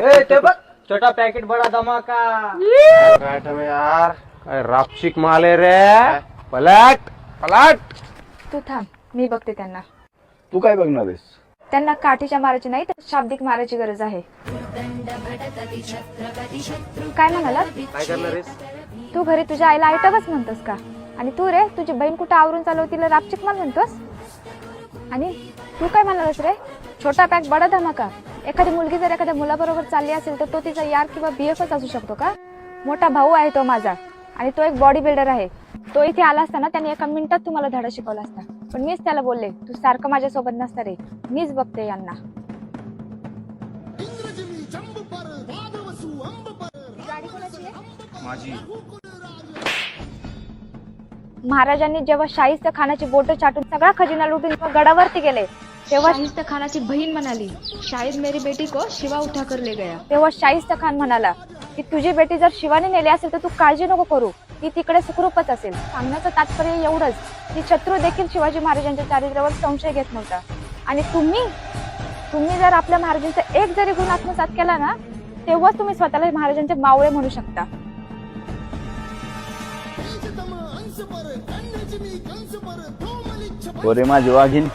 ते बघ छोटा पॅकेट बडा धमाका। यार काय रापशिक माल आहे रे। पलट पलट। तू थांब, मी बघते त्यांना। तू काय बघणार आहेस? त्यांना काठीच्या मारायची नाही तर शाब्दिक मारायची गरज आहे। काय म्हणाला? काय करणार आहेस? तू घरी तुझ्या आईला आयटमच म्हणतोस का? आणि तू रे तुझी बहीण कुठं आवरून चालवतीला रापचिक माल म्हणतोस? आणि तू काय म्हणालास रे? छोटा पॅक बडा धमाका। एखादी मुलगी जर एखाद्या मुलाबरोबर चालली असेल तर तो तिचा यार किंवा बीएफच असू शकतो का? मोठा भाऊ आहे तो माझा आणि तो एक बॉडी बिल्डर आहे। तो इथे आला असताना त्याने एका मिनिटात तुम्हाला धडा शिकवला असता, पण मीच त्याला बोलले तू सारखं माझ्यासोबत नसता रे, मीच बघते यांना। माझी। महाराजांनी जेव्हा शाहिस्त खानाची बोट चाटून सगळा खजिना लुटून गडावरती गेले तेव्हा शाहिस्त खानाची बहीण म्हणाली, शायद मेरी बेटी को शिवा उठा कर ले गया। तेव्हा शाहिस्त खान म्हणाला की तुझी बेटी जर शिवाने नेली असेल तर तू काळजी नको करू, ती तिकडे सुखरूपच असेल। सांगण्याचं तात्पर्य एवढंच की शत्रू देखील शिवाजी महाराजांच्या चारित्र्यावर संशय घेत नव्हता। आणि तुम्ही जर आपल्या महाराजांचा एक जरी गुण आत्मसात केला ना तेव्हाच तुम्ही स्वतःला महाराजांचे मावळे म्हणू शकता। ओरे माझी वाघीण,